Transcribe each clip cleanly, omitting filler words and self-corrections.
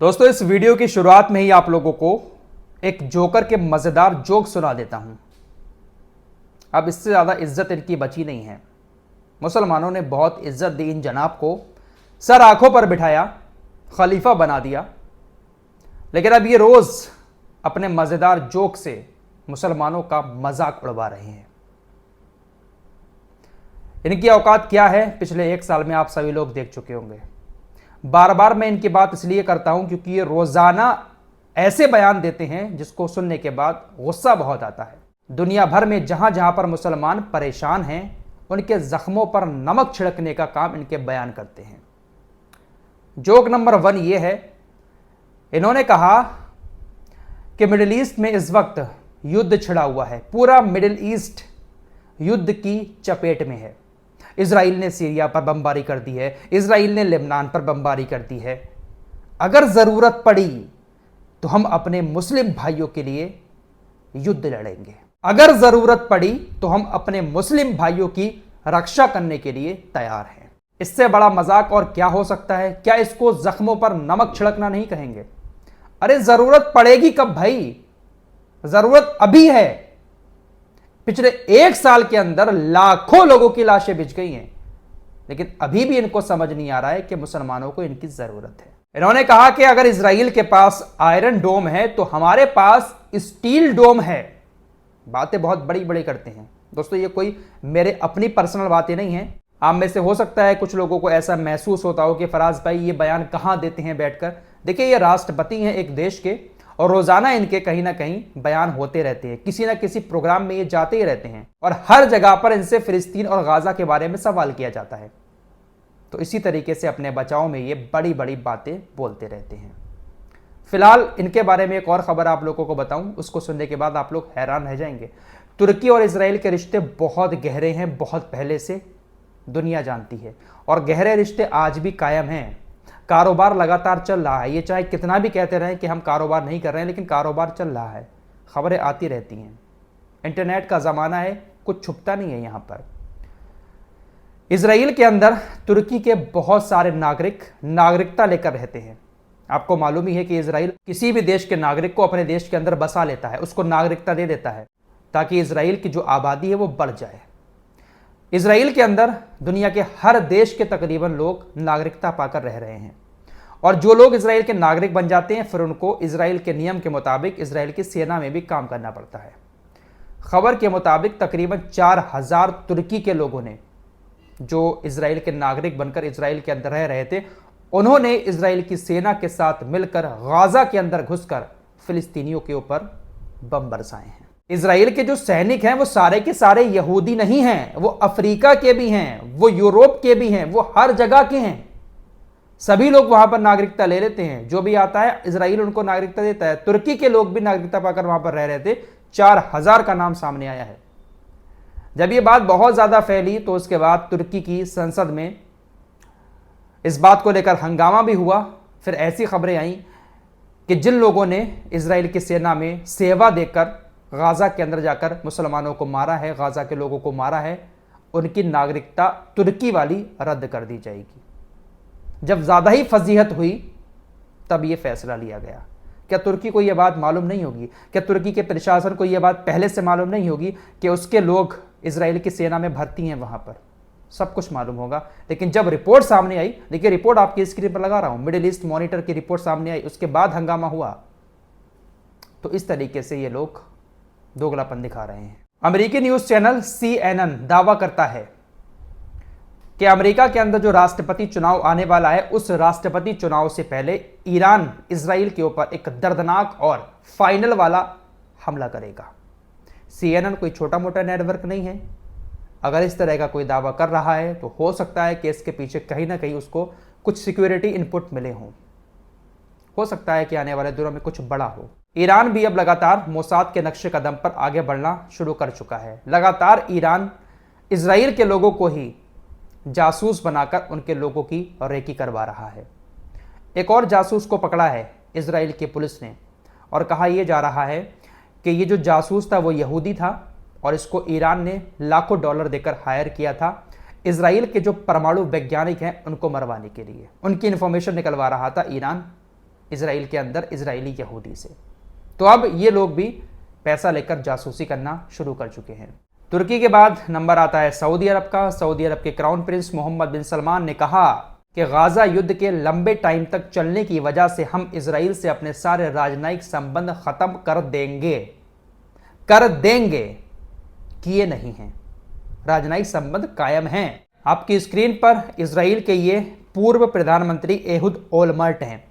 दोस्तों, इस वीडियो की शुरुआत में ही आप लोगों को एक जोकर के मजेदार जोक सुना देता हूं। अब इससे ज्यादा इज्जत इनकी बची नहीं है। मुसलमानों ने बहुत इज्जत दी इन जनाब को, सर आंखों पर बिठाया, खलीफा बना दिया, लेकिन अब ये रोज अपने मजेदार जोक से मुसलमानों का मजाक उड़वा रहे हैं। इनकी औकात क्या है पिछले एक साल में आप सभी लोग देख चुके होंगे। बार बार मैं इनकी बात इसलिए करता हूं क्योंकि ये रोजाना ऐसे बयान देते हैं जिसको सुनने के बाद गुस्सा बहुत आता है। दुनिया भर में जहां जहां पर मुसलमान परेशान हैं, उनके जख्मों पर नमक छिड़कने का काम इनके बयान करते हैं। जोक नंबर 1 ये है, इन्होंने कहा कि मिडिल ईस्ट में इस वक्त युद्ध छिड़ा हुआ है, पूरा मिडिल ईस्ट युद्ध की चपेट में है। इजराइल ने सीरिया पर बमबारी कर दी है, इजराइल ने लेबनान पर बमबारी कर दी है। अगर जरूरत पड़ी तो हम अपने मुस्लिम भाइयों के लिए युद्ध लड़ेंगे। अगर जरूरत पड़ी तो हम अपने मुस्लिम भाइयों की रक्षा करने के लिए तैयार हैं। इससे बड़ा मजाक और क्या हो सकता है? क्या इसको जख्मों पर नमक छिड़कना नहीं कहेंगे? अरे जरूरत पड़ेगी कब भाई? जरूरत अभी है। पिछले एक साल के अंदर लाखों लोगों की लाशें बिछ गई हैं, लेकिन अभी भी इनको समझ नहीं आ रहा है कि मुसलमानों को इनकी जरूरत है। इन्होंने कहा कि अगर इजराइल के पास आयरन डोम है तो हमारे पास स्टील डोम है। बातें बहुत बड़ी बड़ी करते हैं। दोस्तों, ये कोई मेरे अपनी पर्सनल बातें नहीं है। आप में से हो सकता है कुछ लोगों को ऐसा महसूस होता हो कि फराज भाई ये बयान कहां देते हैं बैठकर। देखिए, ये राष्ट्रपति हैं एक देश के और रोजाना इनके कहीं ना कहीं बयान होते रहते हैं, किसी ना किसी प्रोग्राम में ये जाते ही रहते हैं और हर जगह पर इनसे फिलिस्तीन और गाजा के बारे में सवाल किया जाता है। तो इसी तरीके से अपने बचाव में ये बड़ी बड़ी बातें बोलते रहते हैं। फिलहाल इनके बारे में एक और खबर आप लोगों को बताऊं, उसको सुनने के बाद आप लोग हैरान रह जाएंगे। तुर्की और इसराइल के रिश्ते बहुत गहरे हैं, बहुत पहले से दुनिया जानती है, और गहरे रिश्ते आज भी कायम हैं। कारोबार लगातार चल रहा है। ये चाहे कितना भी कहते रहें कि हम कारोबार नहीं कर रहे हैं, लेकिन कारोबार चल रहा है। खबरें आती रहती हैं। इंटरनेट का ज़माना है, कुछ छुपता नहीं है यहाँ पर। इजराइल के अंदर तुर्की के बहुत सारे नागरिक नागरिकता लेकर रहते हैं। आपको मालूम ही है कि इजराइल किसी भी देश के नागरिक को अपने देश के अंदर बसा लेता है, उसको नागरिकता दे देता है, ताकि इजराइल की जो आबादी है वो बढ़ जाए। इजराइल के अंदर दुनिया के हर देश के तकरीबन लोग नागरिकता पाकर रह रहे हैं, और जो लोग इजराइल के नागरिक बन जाते हैं फिर उनको इजराइल के नियम के मुताबिक इजराइल की सेना में भी काम करना पड़ता है। खबर के मुताबिक तकरीबन 4000 तुर्की के लोगों ने, जो इजराइल के नागरिक बनकर इजराइल के अंदर रह रहे थे, उन्होंने इजराइल की सेना के साथ मिलकर गाजा के अंदर घुसकर फिलिस्तीनियों के ऊपर बम बरसाए हैं। इजराइल के जो सैनिक हैं वो सारे के सारे यहूदी नहीं हैं, वो अफ्रीका के भी हैं, वो यूरोप के भी हैं, वो हर जगह के हैं। सभी लोग वहां पर नागरिकता ले लेते हैं। जो भी आता है इजराइल उनको नागरिकता देता है। तुर्की के लोग भी नागरिकता पाकर वहां पर रह रहे थे। 4000 का नाम सामने आया है। जब ये बात बहुत ज्यादा फैली तो उसके बाद तुर्की की संसद में इस बात को लेकर हंगामा भी हुआ। फिर ऐसी खबरें आई कि जिन लोगों ने इजराइल की सेना में सेवा देकर गाजा के अंदर जाकर मुसलमानों को मारा है, गाजा के लोगों को मारा है, उनकी नागरिकता तुर्की वाली रद्द कर दी जाएगी। जब ज़्यादा ही फजीहत हुई तब यह फैसला लिया गया। क्या तुर्की को यह बात मालूम नहीं होगी? क्या तुर्की के प्रशासन को यह बात पहले से मालूम नहीं होगी कि उसके लोग इजराइल की सेना में भर्ती हैं? वहां पर सब कुछ मालूम होगा। लेकिन जब रिपोर्ट सामने आई, देखिए रिपोर्ट आपकी स्क्रीन पर लगा रहा हूं, मिडिल ईस्ट मॉनिटर की रिपोर्ट सामने आई, उसके बाद हंगामा हुआ। तो इस तरीके से ये लोग दोगलापन दिखा रहे हैं। अमेरिकी न्यूज चैनल CNN दावा करता है कि अमेरिका के अंदर जो राष्ट्रपति चुनाव आने वाला है, उस राष्ट्रपति चुनाव से पहले ईरान इजराइल के ऊपर एक दर्दनाक और फाइनल वाला हमला करेगा। CNN कोई छोटा मोटा नेटवर्क नहीं है। अगर इस तरह का कोई दावा कर रहा है तो हो सकता है कि इसके पीछे कहीं ना कहीं उसको कुछ सिक्योरिटी इनपुट मिले हों। हो सकता है कि आने वाले दिनों में कुछ बड़ा हो। ईरान भी अब लगातार मोसाद के नक्शे कदम पर आगे बढ़ना शुरू कर चुका है। लगातार ईरान इजराइल के लोगों को ही जासूस बनाकर उनके लोगों की रेकी करवा रहा है। एक और जासूस को पकड़ा है इजराइल की पुलिस ने, और कहा यह जा रहा है कि ये जो जासूस था वो यहूदी था और इसको ईरान ने लाखों डॉलर देकर हायर किया था इजराइल के जो परमाणु वैज्ञानिक हैं उनको मरवाने के लिए। उनकी इंफॉर्मेशन निकलवा रहा था ईरान इजराइल के अंदर इजरायली यहूदी से। तो अब ये लोग भी पैसा लेकर जासूसी करना शुरू कर चुके हैं। तुर्की के बाद नंबर आता है सऊदी अरब का। सऊदी अरब के क्राउन प्रिंस मोहम्मद बिन सलमान ने कहा कि गाजा युद्ध के लंबे टाइम तक चलने की वजह से हम इजराइल से अपने सारे राजनयिक संबंध खत्म कर देंगे। किए नहीं हैं, राजनयिक संबंध कायम हैं। आपकी स्क्रीन पर इजराइल के ये पूर्व प्रधानमंत्री एहुद ओलमर्ट हैं।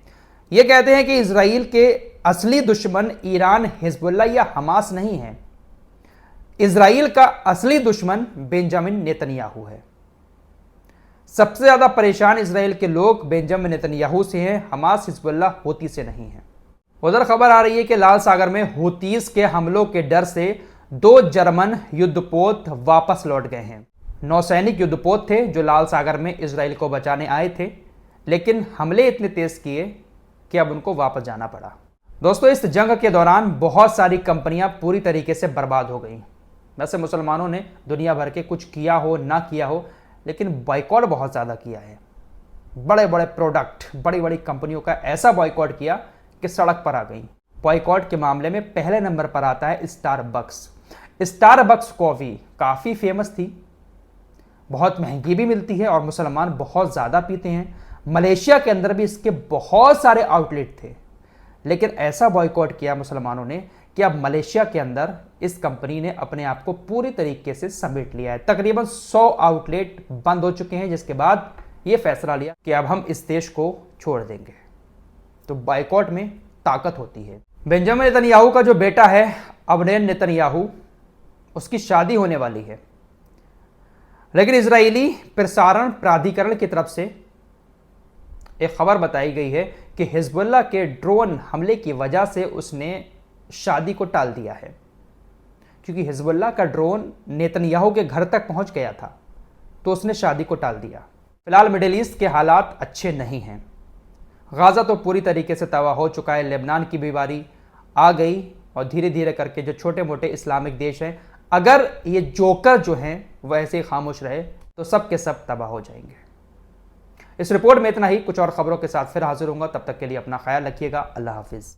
ये कहते हैं कि इजराइल के असली दुश्मन ईरान, हिजबुल्ला या हमास नहीं है। इजराइल का असली दुश्मन बेंजामिन नेतन्याहू है। सबसे ज्यादा परेशान इजराइल के लोग बेंजामिन नेतन्याहू से हैं, हमास, हिजबुल्ला, हूती से नहीं है। उधर खबर आ रही है कि लाल सागर में हूतीस के हमलों के डर से 2 जर्मन युद्धपोत वापस लौट गए हैं। नौसैनिक युद्धपोत थे जो लाल सागर में इजराइल को बचाने आए थे, लेकिन हमले इतने तेज किए कि अब उनको वापस जाना पड़ा। दोस्तों, इस जंग के दौरान बहुत सारी कंपनियां पूरी तरीके से बर्बाद हो गई। वैसे मुसलमानों ने दुनिया भर के कुछ किया हो ना किया हो, लेकिन बॉयकॉट बहुत ज़्यादा किया है। बड़े बड़े प्रोडक्ट, बड़ी बड़ी कंपनियों का ऐसा बॉयकॉट किया कि सड़क पर आ गई। बॉयकॉट के मामले में पहले नंबर पर आता है स्टारबक्स। स्टारबक्स कॉफ़ी काफ़ी फेमस थी, बहुत महंगी भी मिलती है और मुसलमान बहुत ज़्यादा पीते हैं। मलेशिया के अंदर भी इसके बहुत सारे आउटलेट थे, लेकिन ऐसा बॉयकॉट किया मुसलमानों ने कि अब मलेशिया के अंदर इस कंपनी ने अपने आप को पूरी तरीके से समेट लिया है। तकरीबन 100 आउटलेट बंद हो चुके हैं, जिसके बाद ये फैसला लिया कि अब हम इस देश को छोड़ देंगे। तो बॉयकॉट में ताकत होती है। बेंजामिन नेतन्याहू का जो बेटा है अबनेर नेतन्याहू, उसकी शादी होने वाली है, लेकिन इजरायली प्रसारण प्राधिकरण की तरफ से एक खबर बताई गई है कि हिजबुल्ला के ड्रोन हमले की वजह से उसने शादी को टाल दिया है, क्योंकि हिजबुल्ला का ड्रोन नेतन्याहू के घर तक पहुंच गया था, तो उसने शादी को टाल दिया। फिलहाल मिडिल ईस्ट के हालात अच्छे नहीं हैं। गाज़ा तो पूरी तरीके से तबाह हो चुका है, लेबनान की भी बारी आ गई और धीरे धीरे करके जो छोटे मोटे इस्लामिक देश हैं, अगर ये जोकर जो हैं वह ऐसे ही खामोश रहे तो सब के सब तबाह हो जाएंगे। इस रिपोर्ट में इतना ही। कुछ और खबरों के साथ फिर हाजिर होऊंगा, तब तक के लिए अपना ख्याल रखिएगा। अल्लाह हाफिज़।